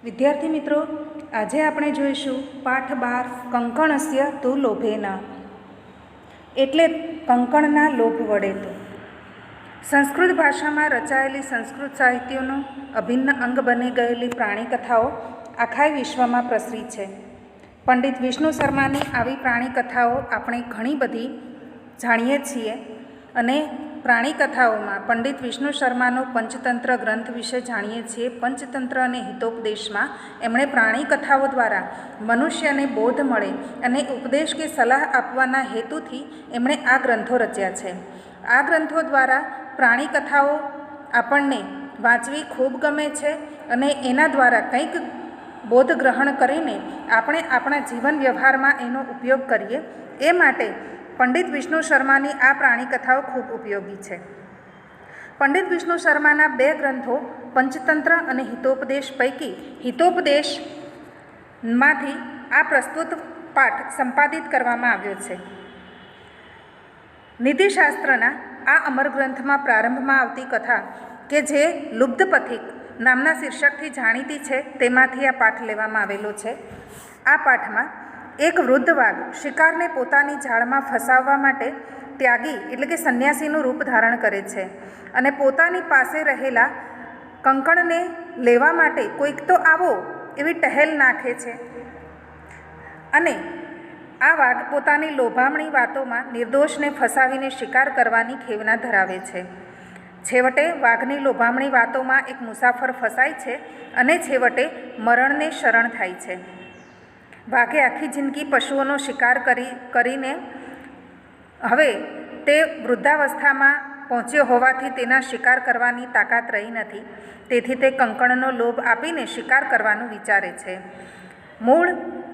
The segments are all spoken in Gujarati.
વિદ્યાર્થી મિત્રો, આજે આપણે જોઈશું પાઠ 12 કંકણસ્ય તુ લોભેન, એટલે કંકણના લોભ વડે તો. સંસ્કૃત ભાષામાં રચાયેલી સંસ્કૃત સાહિત્યનો અભિન્ન અંગ બની ગયેલી પ્રાણી કથાઓ આખા વિશ્વમાં પ્રસરી છે. પંડિત વિષ્ણુ શર્માની આવી પ્રાણી કથાઓ આપણે ઘણી બધી જાણીએ છીએ અને પ્રાણી કથાઓમાં પંડિત વિષ્ણુ શર્માનો પંચતંત્ર ગ્રંથ વિશે જાણીએ છીએ. પંચતંત્ર અને હિતોપદેશમાં એમણે પ્રાણી કથાઓ દ્વારા મનુષ્યને બોધ મળે અને ઉપદેશ કે સલાહ આપવાના હેતુથી એમણે આ ગ્રંથો રચ્યા છે. આ ગ્રંથો દ્વારા પ્રાણી કથાઓ આપણને વાંચવી ખૂબ ગમે છે અને એના દ્વારા કંઈક બોધ ગ્રહણ કરીને આપણે આપણા જીવન વ્યવહારમાં એનો ઉપયોગ કરીએ, એ માટે પંડિત વિષ્ણુ શર્માની આ પ્રાણી કથાઓ ખૂબ ઉપયોગી છે. પંડિત વિષ્ણુ શર્માના બે ગ્રંથો પંચતંત્ર અને હિતોપદેશ પૈકી હિતોપદેશમાંથી આ પ્રસ્તુત પાઠ સંપાદિત કરવામાં આવ્યો છે. નીતિશાસ્ત્રના આ અમર ગ્રંથમાં પ્રારંભમાં આવતી કથા કે જે લુબ્ધપથિક નામના શીર્ષકથી જાણીતી છે, તેમાંથી આ પાઠ લેવામાં આવેલો છે. આ પાઠમાં એક વૃદ્ધ વાઘ શિકારને પોતાની જાળમાં ફસાવવા માટે ત્યાગી એટલે કે સંન્યાસીનું રૂપ ધારણ કરે છે અને પોતાની પાસે રહેલા કંકણને લેવા માટે કોઈક તો આવો એવી ટહેલ નાખે છે. અને આ વાઘ પોતાની લોભામણી વાતોમાં નિર્દોષને ફસાવીને શિકાર કરવાની ખેવના ધરાવે છે. છેવટે વાઘની લોભામણી વાતોમાં એક મુસાફર ફસાય છે અને છેવટે મરણને શરણ થાય છે. વાઘે આખી જિંદગી પશુઓનો શિકાર કરીને હવે તે વૃદ્ધાવસ્થામાં પહોંચ્યો હોવાથી તેના શિકાર કરવાની તાકાત રહી નથી. તેથી તે કંકણનો લોભ આપીને શિકાર કરવાનું વિચારે છે. મૂળ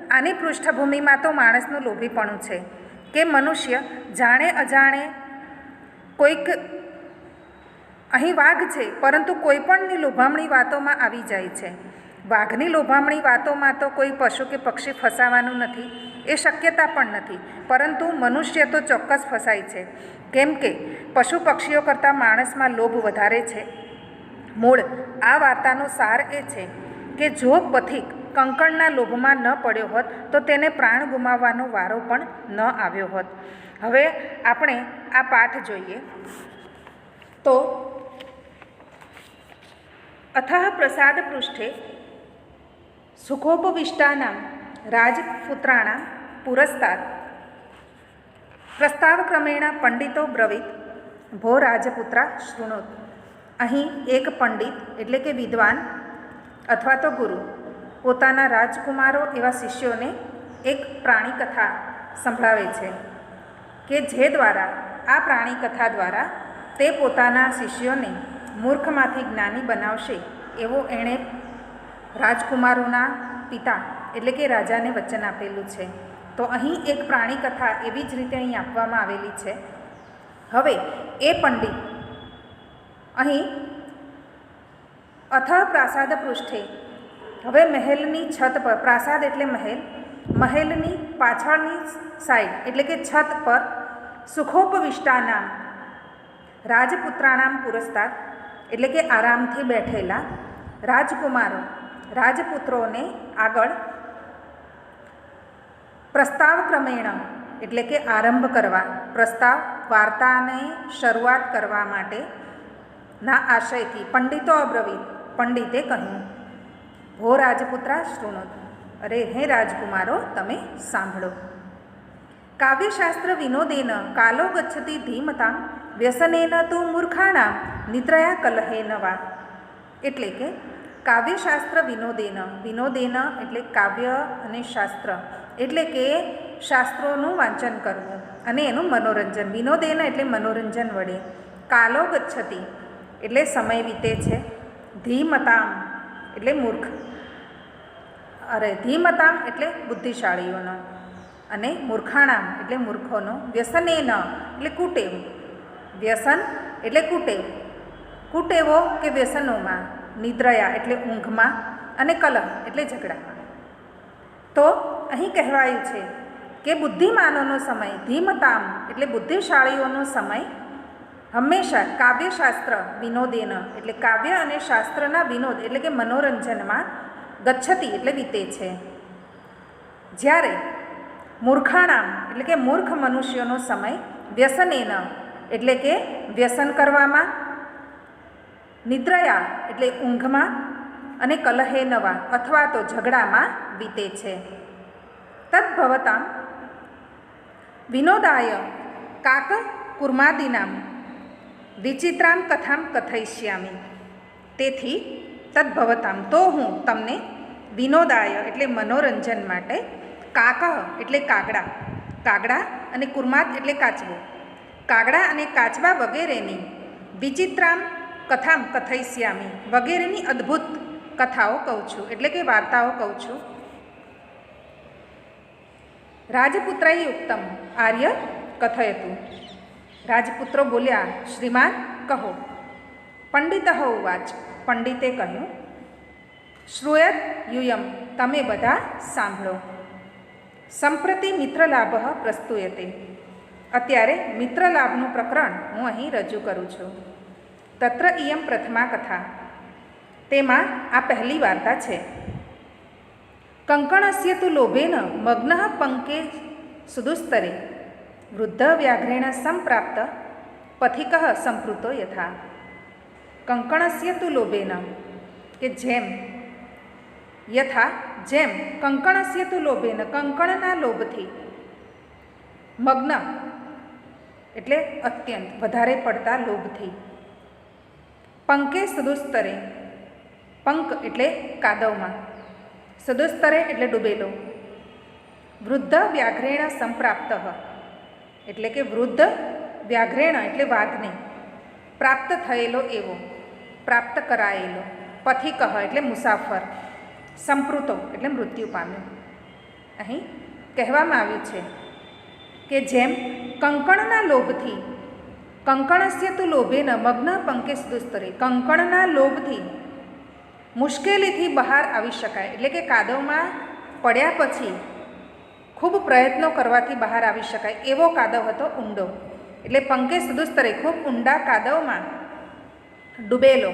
આની પૃષ્ઠભૂમિમાં તો માણસનું લોભીપણું છે કે મનુષ્ય જાણે અજાણે કોઈક અહીં વાઘ છે પરંતુ કોઈ પણની લોભામણી વાતોમાં આવી જાય છે. વાઘની લોભામણી વાતોમાં તો કોઈ પશુ કે પક્ષી ફસાવાનું નથી, એ શક્યતા પણ નથી, પરંતુ મનુષ્ય તો ચોક્કસ ફસાય છે, કેમ કે પશુ પક્ષીઓ કરતાં માણસમાં લોભ વધારે છે. મૂળ આ વાર્તાનો સાર એ છે કે જો પથિક કંકણના લોભમાં ન પડ્યો હોત તો તેને પ્રાણ ગુમાવવાનો વારો પણ ન આવ્યો હોત. હવે આપણે આ પાઠ જોઈએ તો અથઃ પ્રસાદ પૃષ્ઠે સુખોપવિષ્ટાનાં રાજપુત્રાણાં પુરસ્તાદ પ્રસ્તાવક્રમેણ પંડિતો બ્રવીત ભો રાજપુત્રા શૃણોત. અહીં એક પંડિત એટલે કે વિદ્વાન અથવા તો ગુરુ પોતાના રાજકુમારો એવા શિષ્યોને એક પ્રાણી કથા સંભળાવે છે કે જે દ્વારા આ પ્રાણી કથા દ્વારા તે પોતાના શિષ્યોને મૂર્ખમાંથી જ્ઞાની બનાવશે એવો એણે રાજકુમારોના પિતા એટલે કે રાજાને વચન આપેલું છે. તો અહીં એક પ્રાણી કથા એવી જ રીતે અહીં આપવામાં આવેલી છે. હવે એ પંડિત અહીં અથઃ પ્રાસાદ પૃષ્ઠે, હવે મહેલની છત પર, પ્રાસાદ એટલે મહેલ, મહેલની પાછળની સાઈડ એટલે કે છત પર સુખોપવિષ્ટાનામ રાજપુત્રાણામ પુરસ્તાદ એટલે કે આરામથી બેઠેલા રાજકુમારો રાજપુત્રોને આગળ પ્રસ્તાવ ક્રમેણ એટલે કે આરંભ કરવા, પ્રસ્તાવ વાર્તાને શરૂઆત કરવા માટે ના આશયથી પંડિતો અબ્રવીત પંડિતે કહ્યું, ભો રાજપુત્રા શૃણોત, અરે હે રાજકુમારો તમે સાંભળો. કાવ્યશાસ્ત્ર વિનોદેન કાલો ગચ્છતિ ધીમતાં વ્યસનેન તુ મૂર્ખાણાં નિદ્રયા કલહેન વા. એટલે કે કાવ્યશાસ્ત્ર વિનોદેન, વિનોદેન એટલે કાવ્ય અને શાસ્ત્ર એટલે કે શાસ્ત્રોનું વાંચન કરવું અને એનું મનોરંજન, વિનોદેન એટલે મનોરંજન વડે, કાલો ગચ્છતિ એટલે સમય વીતે છે, ધીમતામ એટલે મૂર્ખ, ધીમતામ એટલે બુદ્ધિશાળીઓનો અને મૂર્ખાણામ એટલે મૂર્ખોનો, વ્યસનેન એટલે કુટેવ, વ્યસન એટલે કુટેવ, કુટેવો કે વ્યસનોમાં, નિદ્રયા એટલે ઊંઘમાં અને કલહ એટલે ઝઘડામાં. તો અહીં કહેવાયું છે કે બુદ્ધિમાનોનો સમય, ધીમતામ એટલે બુદ્ધિશાળીઓનો સમય હંમેશા કાવ્યશાસ્ત્ર વિનોદેન એટલે કાવ્ય અને શાસ્ત્રના વિનોદ એટલે કે મનોરંજનમાં ગચ્છતિ એટલે વીતે છે. જ્યારે મૂર્ખાણામ એટલે કે મૂર્ખ મનુષ્યોનો સમય વ્યસનેન એટલે કે વ્યસન કરવામાં, નિદ્રયા એટલે ઊંઘમાં, અને કલહે નવા અથવા તો ઝઘડામાં વીતે છે. તદ્ભવતામ વિનોદાય કાક કુર્માદીનામ વિચિત્રામ કથામ કથયિષ્યામિ. તેથી તદ્ભવતામ તો હું તમને વિનોદાય એટલે મનોરંજન માટે, કાકઃ એટલે કાગડા, કાગડા અને કુર્માદ એટલે કાચબો, કાગડા અને કાચબા વગેરેની વિચિત્રામ કથામ કથયિષ્યામિ વગેરેની અદ્ભુત કથાઓ કહું છું એટલે કે વાર્તાઓ કહું છું. રાજપુત્રૈ ઉક્તમ આર્ય કથયતુ. રાજપુત્રો બોલ્યા, શ્રીમાન કહો. પંડિતઃ ઉવાચ, પંડિતે કહ્યું, શ્રૂયત યુયમ તમે બધા સાંભળો. સંપ્રતિ મિત્રલાભ પ્રસ્તુયતે. અત્યારે મિત્રલાભનું પ્રકરણ હું અહીં રજૂ કરું છું. તત્ર ઇયમ પ્રથમા કથા. તેમાં આ પહેલી વાર્તા છે. કંકણસ્ય તુ લોભેન મગ્ન પંકે સુદુસ્તરે વૃદ્ધ વ્યાઘ્રેણ સંપ્રાપ્ત પથિક સંપૃતો યથા. કંકણસ્ય તુ લોભેન કે જેમ, યથા જેમ, કંકણસ્ય તુ લોભેન કંકણના લોભથી, મગ્ન એટલે અત્યંત વધારે પડતા લોભથી, પંકે સદુસ્તરે પંક એટલે કાદવમાં, સદુસ્તરે એટલે ડૂબેલો, વૃદ્ધ વ્યાઘ્રેણ સંપ્રાપ્ત એટલે કે વૃદ્ધ વ્યાઘ્રેણ એટલે વાઘને, પ્રાપ્ત થયેલો એવો, પ્રાપ્ત કરાયેલો, પથિક એટલે મુસાફર, સંપૃતો એટલે મૃત્યુ પામ્યો. અહીં કહેવામાં આવ્યું છે કે જેમ કંકણના લોભથી, કંકણસ્ય તુ લોભેન મગ્ન પંકે સદુસ્તરે, કંકણના લોભથી મુશ્કેલીથી બહાર આવી શકાય એટલે કે કાદવમાં પડ્યા પછી ખૂબ પ્રયત્નો કરવાથી બહાર આવી શકાય એવો કાદવ હતો, ઊંડો. એટલે પંકે સદુસ્તરે ખૂબ ઊંડા કાદવમાં ડૂબેલો.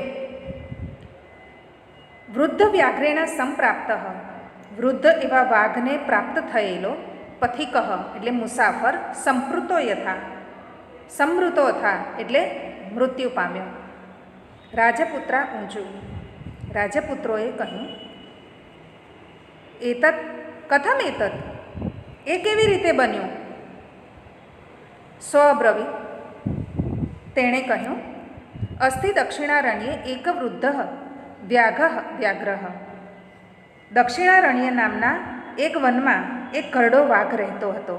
વૃદ્ધ વ્યાઘ્રેણ સંપ્રાપ્ત વૃદ્ધ એવા વાઘને પ્રાપ્ત થયેલો, પથિક એટલે મુસાફર, સંપૃતો યથા સમૃતો થા એટલે મૃત્યુ પામ્યો. રાજપુત્રા ઊંચું. રાજપુત્રોએ કહ્યું, એતત કથમ એતત એ કેવી રીતે બન્યું? સ્વબ્રવીત. તેણે કહ્યું, અસ્તિ દક્ષિણારણ્યે એક વૃદ્ધ વ્યાઘ્ર. દક્ષિણારણ્ય નામના એક વનમાં એક ઘરડો વાઘ રહેતો હતો.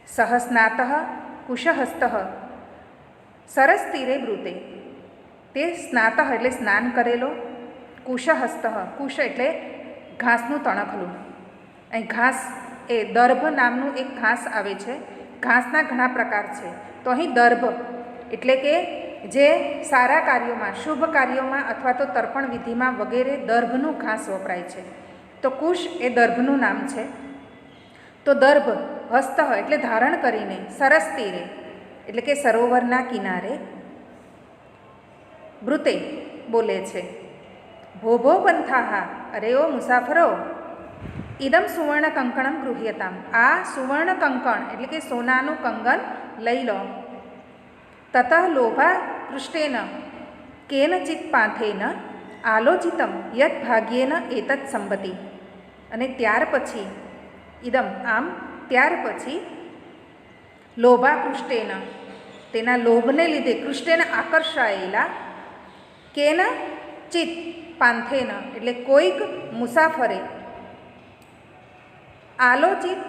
સહસ્નાત કુશહસ્ત સરસ તીરે બ્રૂતે. તે સ્નાત એટલે સ્નાન કરેલો, કુશહસ્ત કુશ એટલે ઘાસનું તણખલું. અહીં ઘાસ એ દર્ભ નામનું એક ઘાસ આવે છે. ઘાસના ઘણા પ્રકાર છે, તો અહીં દર્ભ એટલે કે જે સારા કાર્યોમાં, શુભ કાર્યોમાં અથવા તો તર્પણ વિધિમાં વગેરે દર્ભનું ઘાસ વપરાય છે. તો કુશ એ દર્ભનું નામ છે. તો દર્ભ હસ્ત એટલે ધારણ કરીને, સરસ તીરે એટલે કે સરોવરના કિનારે, બ્રુતે બોલે છે, ભોભો પંથાહા, અરે ઓ મુસાફરો, ઇદમ સુવર્ણ કંકણમ ગૃહ્યતામ, આ સુવર્ણ કંકણ એટલે કે સોનાનું કંગન લઈ લો. તતઃ લોભા પૃષ્ઠેન કેનચિત પાંથેન આલોચિતમ યત ભાગ્યેન એતત સંબતિ. અને ત્યાર પછી ઇદમ આમ, ત્યાર પછી લોભા પૃષ્ઠેન તેના લોભને લીધે, કૃષ્ટેન આકર્ષાયેલા, કેન ચિત પાંથેન એટલે કોઈક મુસાફરે, આલોચિત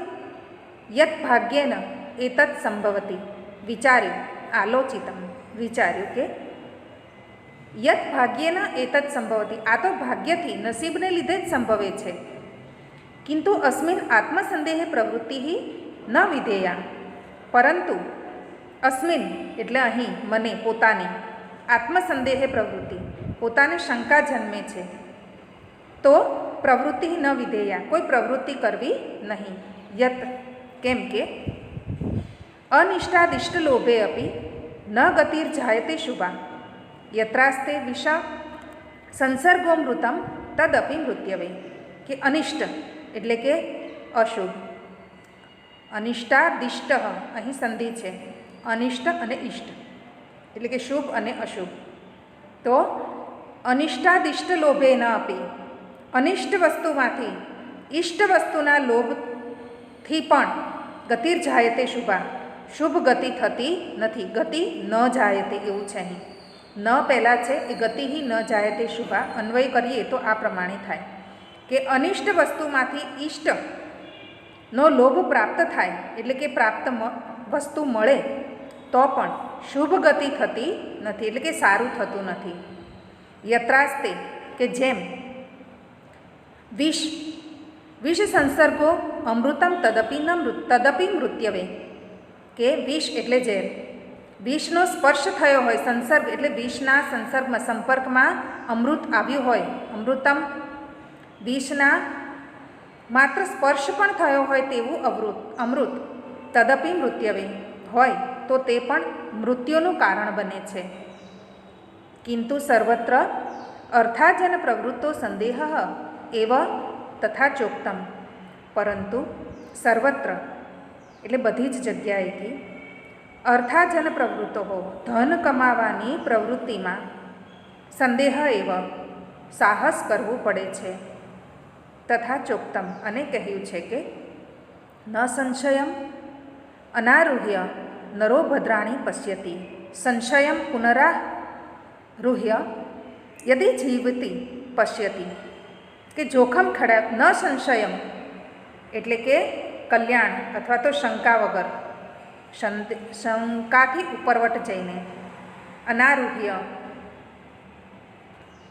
યત ભાગ્યેન એતત સંભવતી વિચાર્યું, આલોચિતમ વિચાર્યું કે યત ભાગ્યેન એતત સંભવતી આ તો ભાગ્યથી, નસીબને લીધે જ સંભવે છે. કિંતુ અસ્મિન આત્મસંદેહે પ્રવૃત્તિ ન વિધેયા, પરંતુ અસ્મિન એટલે અહીં મને પોતાની, આત્મસંદેહે પ્રવૃત્તિ પોતાને શંકા જન્મે છે, તો પ્રવૃત્તિ ન વિધેયા કોઈ પ્રવૃત્તિ કરવી નહીં. યત કેમ કે અનિષ્ટાદિષ્ટ લોભે અપી ન ગતિર્જાયતે શુભા યત્રાસ્તે વિષ સંસર્ગોમૃતમ તદપી મૃત્યવે, કે અનિષ્ટ એટલે કે અશુભ. અનિષ્ટાદિષ્ટ, અહીં સંધિ છે, અનિષ્ટ અને ઇષ્ટ એટલે કે શુભ અને અશુભ. તો અનિષ્ટાદિષ્ટ લોભે ન આપી, અનિષ્ટ વસ્તુમાંથી ઇષ્ટ વસ્તુના લોભથી પણ ગતિર્જાયતે શુભા, શુભ ગતિ થતી નથી. ગતિ ન જાયતે એવું છે અહીં, ન પહેલાં છે એ ગતિ ન જાયતે શુભા. અન્વય કરીએ તો આ પ્રમાણે થાય કે અનિષ્ટ વસ્તુમાંથી ઇષ્ટનો લોભ પ્રાપ્ત થાય, એટલે કે પ્રાપ્ત વસ્તુ મળે તો પણ શુભ ગતિ થતી નથી, એટલે કે સારું થતું નથી. યત્રાસ્તે, કે જેમ વિષ સંસર્ગો અમૃતમ તદપી મૃત્યવે, કે વિષ એટલે ઝેર, વિષનો સ્પર્શ થયો હોય, સંસર્ગ એટલે વિષના સંપર્કમાં અમૃત આવ્યું હોય, અમૃતમ વિષના માત્ર સ્પર્શ પણ થયો હોય તેવું અમૃત તદપી મૃત્યવે હોય તો તે પણ મૃત્યુનું કારણ બને છે. કિંતુ સર્વત્ર અર્થાજન પ્રવૃત્તો સંદેહ એવ તથા ચોક્તમ, પરંતુ સર્વત્ર એટલે બધી જ જગ્યાએથી અર્થાજન પ્રવૃત્તો હો, ધન કમાવાની પ્રવૃત્તિમાં સંદેહ એવ સાહસ કરવું પડે છે. તથા ચોક્તમ, અને કહ્યું છે કે ન સંશયમ અનારુહ્ય નરો ભદ્રાણી પશ્યતિ, સંશયમ પુનરારુહ્ય યદિ જીવતી પશ્યતિ, કે જોખમ ખડા, ન સંશયમ એટલે કે કલ્યાણ અથવા તો શંકા વગર, શંકાથી ઉપરવટ જઈને, અનારુહ્ય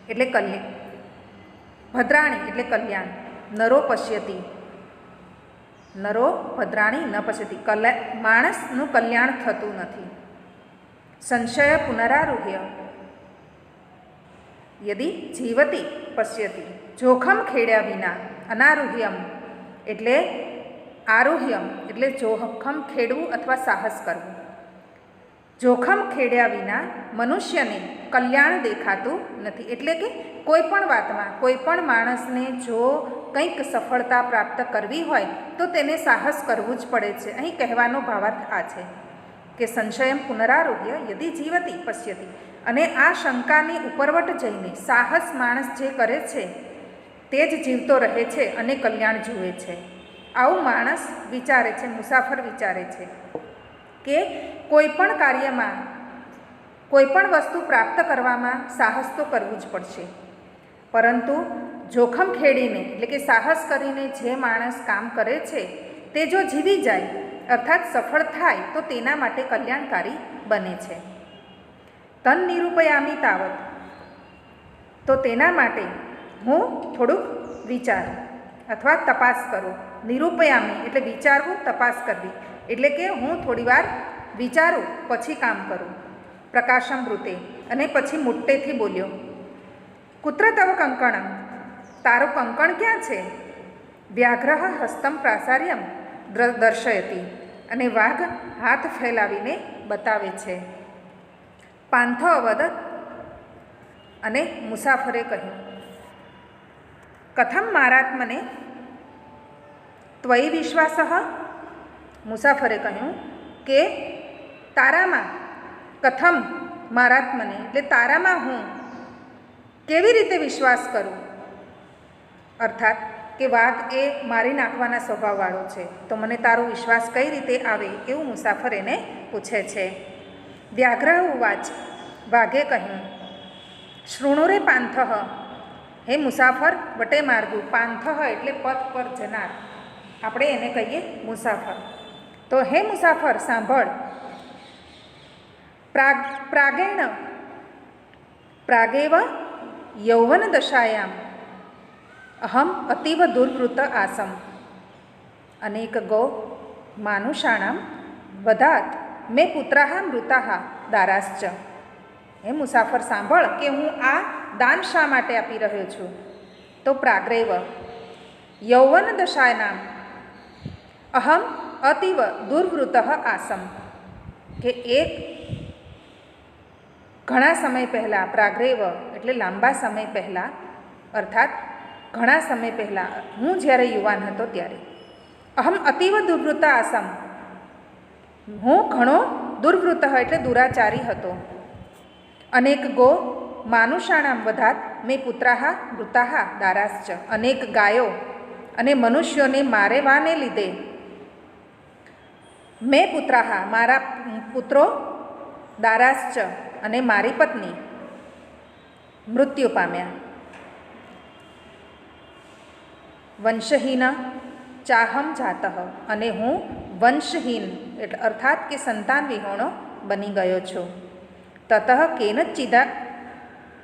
એટલે કલ્યાણ, ભદ્રાણી એટલે કલ્યાણ, નરો પશ્યતિ, નરો ભદ્રાણી ન પશ્યતિ, માણસનું કલ્યાણ થતું નથી. સંશય પુનરારુહ્ય યદિ જીવતી પશ્યતિ, જોખમ ખેડ્યા વિના, અનારુહ્યમ એટલે આરુહ્યમ એટલે જોખમ ખેડવું અથવા સાહસ કરવું. જોખમ ખેડ્યા વિના મનુષ્યને કલ્યાણ દેખાતું નથી, એટલે કે કોઈ પણ વાતમાં, કોઈ પણ માણસને જો કંઈક સફળતા પ્રાપ્ત કરવી હોય તો તેને સાહસ કરવું જ પડે છે. અહીં કહેવાનો ભાવાર્થ આ છે કે સંશયમ પુનરારોગ્ય યદિ જીવતી પશ્યતિ, અને આ શંકાની ઉપરવટ જઈને સાહસ માણસ જે કરે છે તે જ જીવતો રહે છે અને કલ્યાણ જુએ છે. આવું માણસ વિચારે છે, મુસાફર વિચારે છે કે કોઈ પણ કાર્યમાં, કોઈ પણ વસ્તુ પ્રાપ્ત કરવામાં સાહસ તો કરવું જ પડશે, પરંતુ જોખમ ખેડીને એટલે કે સાહસ કરીને જે માણસ કામ કરે છે તે જો જીવી જાય અર્થાત સફળ થાય તો તેના માટે કલ્યાણકારી બને છે. તન નિરૂપયામી તાવત, તો તેના માટે હું થોડુંક વિચારું અથવા તપાસ કરું. નિરૂપયામી એટલે વિચારવું, તપાસ કરવી એટલે કે હું થોડીવાર વિચારું પછી કામ કરું. પ્રકાશમૃતે, અને પછી મોટેથી બોલ્યો, કુત્ર તવ કંકણમ, તારું કંકણ ક્યાં છે? વ્યાઘ્ર હસ્તમ પ્રાસાર્યમ દર્શયતી, અને વાઘ હાથ ફેલાવીને બતાવે છે. પાંથ અવદ, અને મુસાફરે કહ્યું, કથમ મારાત્મને ત્વયી વિશ્વાસઃ, મુસાફરે કહ્યું કે તારામાં, કથમ મારાત્મને એટલે તારામાં હું કેવી રીતે વિશ્વાસ કરું? અર્થાત કે વાઘ એ મારી નાખવાના સ્વભાવવાળો છે, તો મને તારો વિશ્વાસ કઈ રીતે આવે એવું મુસાફર એને પૂછે છે. વ્યાઘ્ર ઉવાચ, વાઘે કહ્યું, શૃણુરે પાંથઃ, હે મુસાફર વટે માર્ગુ, પાંથઃ એટલે પથ પર જનાર, આપણે એને કહીએ મુસાફર. તો હે મુસાફર સાંભળ, પ્રાગેવ યૌવન દશાયામ અહમ અતીવ દુર્વૃત આસમ, અનેક ગૌ માનુષાણામ વધાત મેં પુત્રાહ મૃતાહ દારાશ્ચ. હે મુસાફર સાંભળ કે હું આ દાન શા માટે આપી રહ્યો છું? તો પ્રાગ્રેવ યૌવન દશાનામ અહમ અતીવ દુર્વૃત આસમ, કે એક ઘણા સમય પહેલાં, પ્રાગ્રેવ એટલે લાંબા સમય પહેલાં, અર્થાત ઘણા સમય પહેલાં, હું જ્યારે યુવાન હતો ત્યારે. અહમ અતીવ દુર્વૃત્ત આસમ, હું ઘણો દુર્વૃત્ત એટલે દુરાચારી હતો. અનેક ગો માનુષાણામ વધાત મેં પુત્રાહ મૃતાહ દારાશ્ચ, અનેક ગાયો અને મનુષ્યોને મારેવાને લીધે મેં પુત્રાહ મારા પુત્રો, દારાશ્ચ અને મારી પત્ની મૃત્યુ પામ્યા. વંશહીન ચાહમ જાતઃ, અને હું વંશહીન એટલે અર્થાત કે સંતાન વિહોણો બની ગયો છું. તતઃ કેન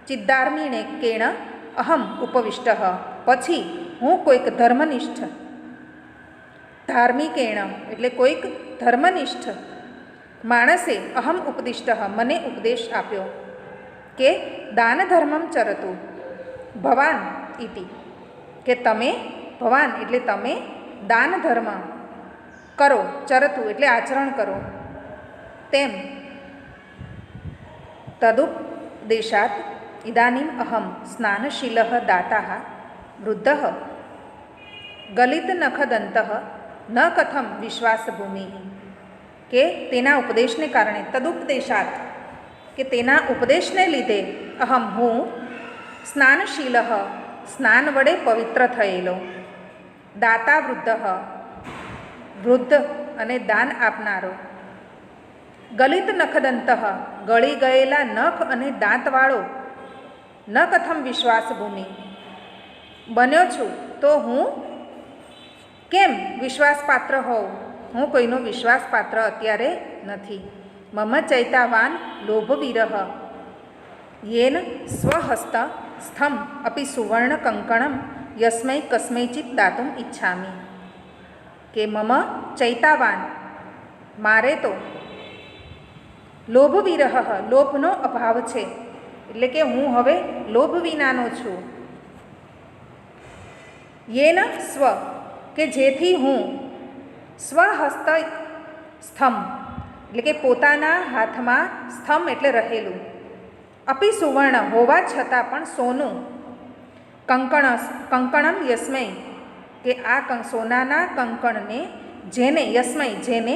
ચિદ્ધાર્મિણે કેણ અહમ ઉપવિષ્ટ, પછી હું કોઈક ધર્મનિષ્ઠ, ધાર્મિકેણ એટલે કોઈક ધર્મનિષ્ઠ માણસે અહમ ઉપદિષ્ટ મને ઉપદેશ આપ્યો કે દાન ધર્મમ ચરતુ ભવાન ઇતિ, કે તમે ભવાન એટલે તમે દાન ધર્મ કરો, ચરતુ એટલે આચરણ કરો તેમ. તદુપદેશાત ઇદાનીમ અહમ સ્નાનશીલ દાતા વૃદ્ધ ગલિત નખદંત ન કથમ વિશ્વાસભૂમિ, કે તેના ઉપદેશને કારણે, તદુપદેશાત કે તેના ઉપદેશને લીધે, અહમ હું, સ્નાનશીલ સ્નાન વડે પવિત્ર થયેલો, દાતા વૃદ્ધ વૃદ્ધ અને દાન આપનારો, ગલિત નખદંત ગળી ગયેલા નખ અને દાંતવાળો, ન કથમ વિશ્વાસભૂમિ બન્યો છું તો હું કેમ વિશ્વાસપાત્ર હોઉં, હું કોઈનો વિશ્વાસપાત્ર અત્યારે નથી. મમ ચૈતાવાન લોભવિરહ યેન સ્વહસ્ત સ્થમ અપી સુવર્ણ કંકણમ યસ્મૈ કસ્મૈચિત દાતુમ ઈચ્છામિ, કે મમ ચૈતાવાન મારે તો લોભવિરહ લોભનો અભાવ છે, એટલે કે હું હવે લોભ વિનાનો છું. યેન સ્વ કે જેથી હું, સ્વહસ્ત સ્થમ એટલે કે પોતાના હાથમાં, સ્થમ એટલે રહેલું, અપી સુવર્ણ હોવા છતાં પણ સોનું, કંકણમ યસ્મૈ કે આ સોનાના કંકણને, જેને યસ્મૈ જેને,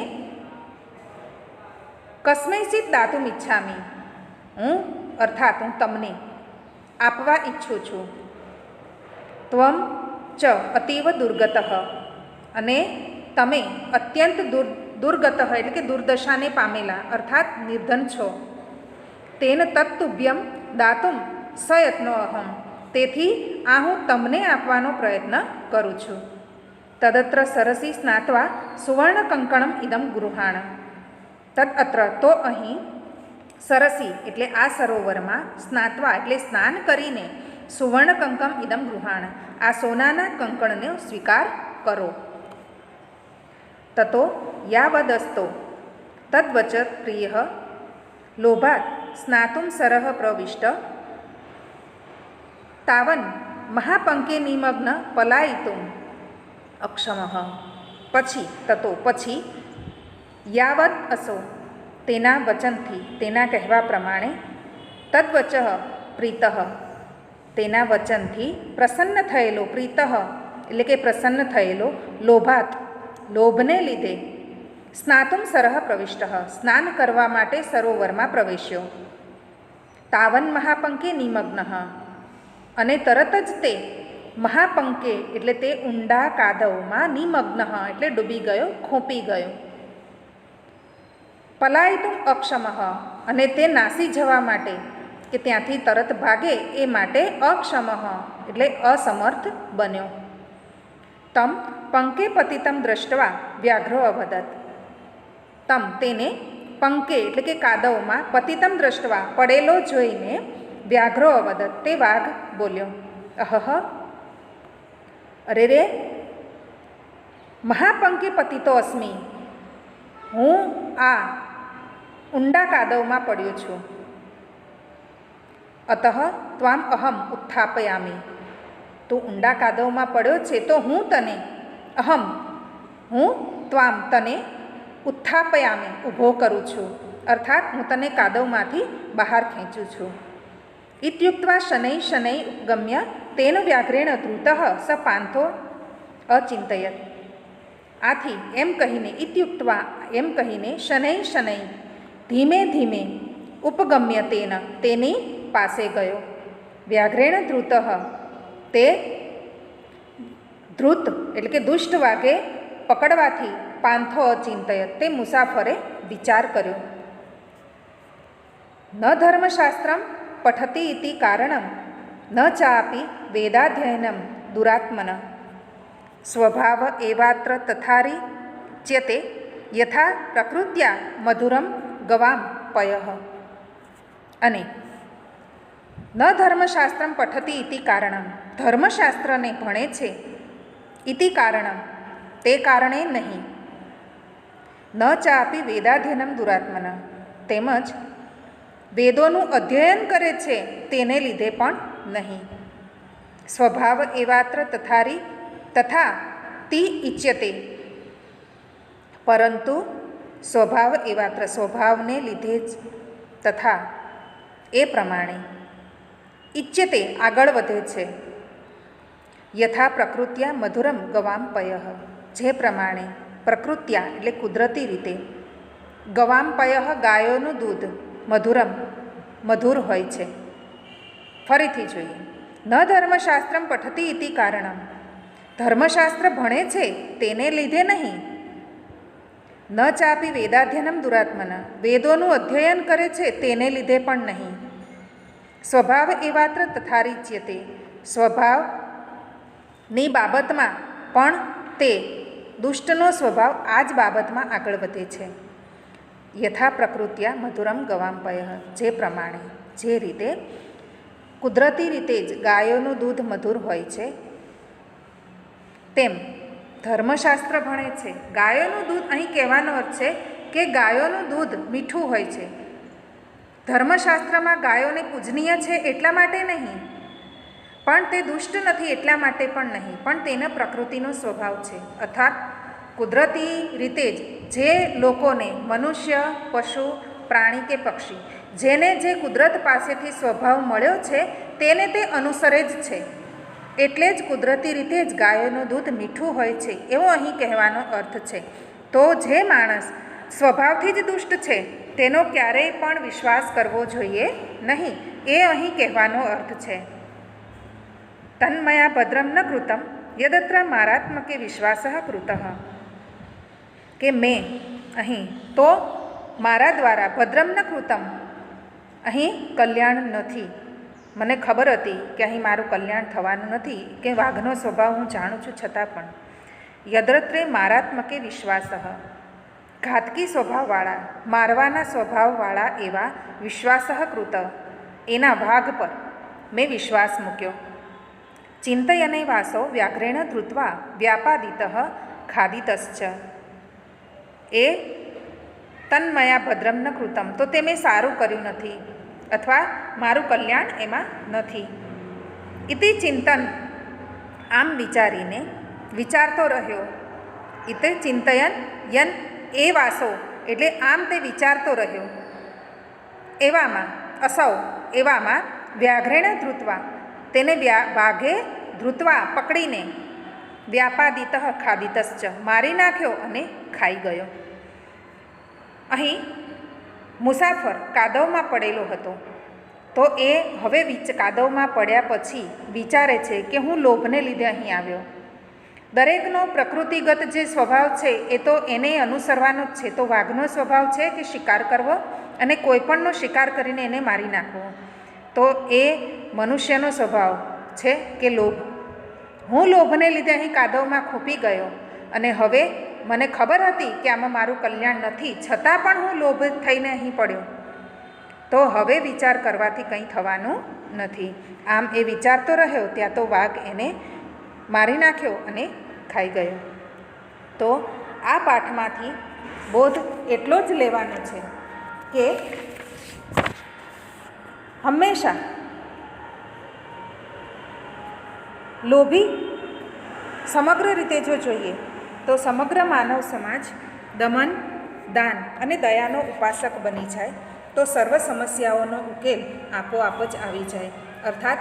કસ્મૈચિત દાતુમ ઈચ્છામિ હું અર્થાત હું તમને આપવા ઈચ્છું છું. ત્વમ ચ અતીવ દુર્ગત, અને તમે અત્યંત દુર્ગત એટલે કે દુર્દશાને પામેલા અર્થાત નિર્ધન છો. તેન તત્તુભ્યમ દાતુમ સયત્નો અહમ, તેથી આ હું તમને આપવાનો પ્રયત્ન કરું છું. તદત્ર સરસી સ્નાત્વા સુવર્ણ કંકણમ ઇદમ ગૃહાણ, તદ અત્ર તો અહીં, સરસી એટલે આ સરોવરમાં, સ્નાત્વા એટલે સ્નાન કરીને, સુવર્ણ કંકમ ઇદમ ગૃહાણ આ સોનાના કંકણને સ્વીકાર કરો. તતો યાવદસ્તો તદ્વચ પ્રિય લોભાત સ્નાતુમ સરહ પ્રવિષ્ટ તાવન મહાપંકે નિમગ્ન પલાયિતુમ અક્ષમઃ, પછી તતો પછી, યાવત અસો તેના વચનથી, તેના કહેવા પ્રમાણે, તદ્વચ પ્રીતઃ તેના વચનથી પ્રસન્ન થયેલો, પ્રીતઃ એટલે કે પ્રસન્ન થયેલો, લોભાત લોભને લીધે, સ્નાતુમ સરહ પ્રવિષ્ટ સ્નાન કરવા માટે સરોવરમાં પ્રવેશ્યો. તાવન મહાપંકે નિમગ્ન અને તરત જ તે મહાપંકે એટલે તે ઊંડા કાદવમાં, નિમગ્ન એટલે ડૂબી ગયો, ખોપી ગયો. પલાયિતુમ અક્ષમઃ અને તે નાસી જવા માટે કે ત્યાંથી તરત ભાગે એ માટે અક્ષમઃ એટલે અસમર્થ બન્યો. તમ પંકે પતિતમ દ્રષ્ટવા વ્યાઘ્રો અવદત, તમ તેને પંકે એટલે કે કાદવમાં, પતિતમ દ્રષ્ટવા પડેલો જોઈને, વ્યાઘ્રો અવદત તે વાઘ બોલ્યો, અહહ અરે રે, મહાપંકે પતિતો અસ્મિ હું આ ઊંડા કાદવમાં પડ્યો છું. અતઃ ત્વામ અહમ ઉત્થાપયામી, તું ઊંડા કાદવમાં પડ્યો છે તો હું તને, અહમ હું ત્વામ તને, ઉત્થાપયામી ઊભો કરું છું. અર્થાત હું તને કાદવમાંથી બહાર ખેંચું છું. ઇત્યુક્ત્વા શનૈ શનૈ ઉપગમ્ય તેન વ્યાઘ્રેણ ધૃતઃ સ પાંથો અચિંતયત. આથી એમ કહીને ઇત્યુક્ત્વા એમ કહીને શનૈ શનૈ ધીમે ધીમે ઉપગમ્ય તેની પાસે ગયો. વ્યાઘ્રેણ ધૃતઃ તે ધ્રુત એટલે કે દુષ્ટ વાઘે પકડવાથી પાંથો અચિંતયત તે મુસાફરે વિચાર કર્યો. ન ધર્મશાસ્ત્રમ પઠતી ઇતિ કારણમ ન ચાપી વેદાધ્યયનમ દુરાત્મન સ્વભાવ એવાત્ર તથારી ચ્યતે યથા પ્રકૃત્યા મધુરમ ગવામ પયઃ. અને ન ધર્મશાસ્ત્રમ પઠતી ઇતિ કારણમ ધર્મશાસ્ત્રને ભણે છે ઇતિ કારણમ તે કારણે નહીં. ન ચાપી વેદાધ્યયનમ દુરાત્મન તેમજ વેદોનું અધ્યયન કરે છે તેને લીધે પણ નહીં. સ્વભાવ એવાત્ર તથારી તથા તી ઇચ્યતે પરંતુ સ્વભાવ એવાત્ર સ્વભાવને લીધે જ તથા એ પ્રમાણે ઇચ્યતે આગળ વધે છે. યથા પ્રકૃત્યા મધુરમ ગવામ પયઃ જે પ્રમાણે પ્રકૃત્યા એટલે કુદરતી રીતે ગવામ પયઃ ગાયોનું દૂધ મધુરમ મધુર હોય છે. ફરીથી જોઈએ. ન ધર્મશાસ્ત્રમ પઠતી ઇતિ કારણમ ધર્મશાસ્ત્ર ભણે છે તેને લીધે નહીં. ન ચાપી વેદાધ્યયનમ દુરાત્મન વેદોનું અધ્યયન કરે છે તેને લીધે પણ નહીં. સ્વભાવ એવાત્ર તથારીચ્યતે સ્વભાવની બાબતમાં પણ તે દુષ્ટનો સ્વભાવ આ જ બાબતમાં આગળ વધે છે. યથા પ્રકૃત્યા મધુરમ ગવામ પયઃ જે પ્રમાણે જે રીતે કુદરતી રીતે જ ગાયોનું દૂધ મધુર હોય છે તેમ ધર્મશાસ્ત્ર ભણે છે. ગાયોનું દૂધ અહીં કહેવાનો અર્થ છે કે ગાયોનું દૂધ મીઠું હોય છે. ધર્મશાસ્ત્રમાં ગાયોને પૂજનીય છે એટલા માટે નહીં, પણ તે દુષ્ટ નથી એટલા માટે પણ નહીં, પણ તેના પ્રકૃતિનો સ્વભાવ છે. અર્થાત કુદરતી રીતે જ જે લોકોને મનુષ્ય, પશુ, પ્રાણી કે પક્ષી જેને જે કુદરત પાસેથી સ્વભાવ મળ્યો છે તેને તે અનુસરે જ છે. એટલે જ કુદરતી રીતે જ ગાયોનું દૂધ મીઠું હોય છે એવો અહીં કહેવાનો અર્થ છે. તો જે માણસ સ્વભાવથી જ દુષ્ટ છે તેનો ક્યારેય પણ વિશ્વાસ કરવો જોઈએ નહીં એ અહીં કહેવાનો અર્થ છે. તન્મયા ભદ્રમ ન કૃતમ યદત્ર મારાત્મકે વિશ્વાસ કૃતઃ કે મેં અહીં તો મારા દ્વારા ભદ્રમ ન કૃતમ અહીં કલ્યાણ નથી. મને ખબર હતી કે અહીં મારું કલ્યાણ થવાનું નથી કે વાઘનો સ્વભાવ હું જાણું છું છતાં પણ યદ્રત્રે મારાત્મકે વિશ્વાસ ઘાતકી સ્વભાવવાળા મારવાના સ્વભાવવાળા એવા વિશ્વાસ કૃત એના વાઘ પર મેં વિશ્વાસ મૂક્યો. ચિંતયને વાસો વ્યાઘ્રેણ ધૃત્વા વ્યાપાદિત ખાદિતશ્ચ એ તન્મયા ભદ્રમ ન કૃતમ તો તે મેં સારું કર્યું નથી અથવા મારું કલ્યાણ એમાં નથી. ઇતિ ચિંતન આમ વિચારીને વિચારતો રહ્યો. ઇતિ ચિંતયન યન એ વાસો એટલે આમ તે વિચારતો રહ્યો. એવામાં અસૌ એવામાં વ્યાઘ્રેણ ધૃત્વા તેને વાઘે ધૃત્વા પકડીને વ્યાપાદિત ખાદિતશ્ચ મારી નાખ્યો અને ખાઈ ગયો. અહીં મુસાફર કાદવમાં પડેલો હતો તો એ હવે કાદવમાં પડ્યા પછી વિચારે છે કે હું લોભને લીધે અહીં આવ્યો. દરેકનો પ્રકૃતિગત જે સ્વભાવ છે એ તો એને અનુસરવાનો જ છે. તો વાઘનો સ્વભાવ છે કે શિકાર કરવો અને કોઈપણનો શિકાર કરીને એને મારી નાખવો. તો એ મનુષ્યનો સ્વભાવ છે કે લોભ. હું લોભને લીધે અહીં કાદવમાં ખૂંપી ગયો અને હવે મને ખબર હતી કે આમાં મારું કલ્યાણ નથી છતાં પણ હું લોભ થઈને અહીં પડ્યો. તો હવે વિચાર કરવાથી કંઈ થવાનું નથી. આમ એ વિચારતો રહ્યો ત્યાં તો વાઘ એને મારી નાખ્યો અને ખાઈ ગયો. તો આ પાઠમાંથી બોધ એટલો જ લેવાનો છે કે હંમેશા લોભી સમગ્ર રીતે જો જોઈએ તો સમગ્ર માનવ સમાજ દમન દાન અને દયાનો ઉપાસક બની જાય તો સર્વ સમસ્યાઓનો ઉકેલ આપોઆપ જ આવી જાય. અર્થાત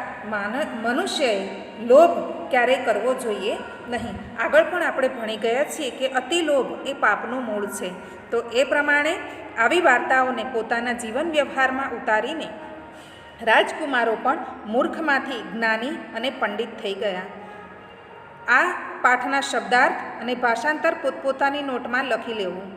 મનુષ્યએ લોભ ક્યારેય કરવો જોઈએ નહીં. આગળ પણ આપણે ભણી ગયા છીએ કે અતિ લોભ એ પાપનું મૂળ છે. તો એ પ્રમાણે આવી વાર્તાઓને પોતાના જીવન વ્યવહારમાં ઉતારીને રાજકુમારો પણ મૂર્ખમાંથી જ્ઞાની અને પંડિત થઈ ગયા. આ પાઠના શબ્દાર્થ અને ભાષાંતર પોતપોતાની નોટમાં લખી લેવું.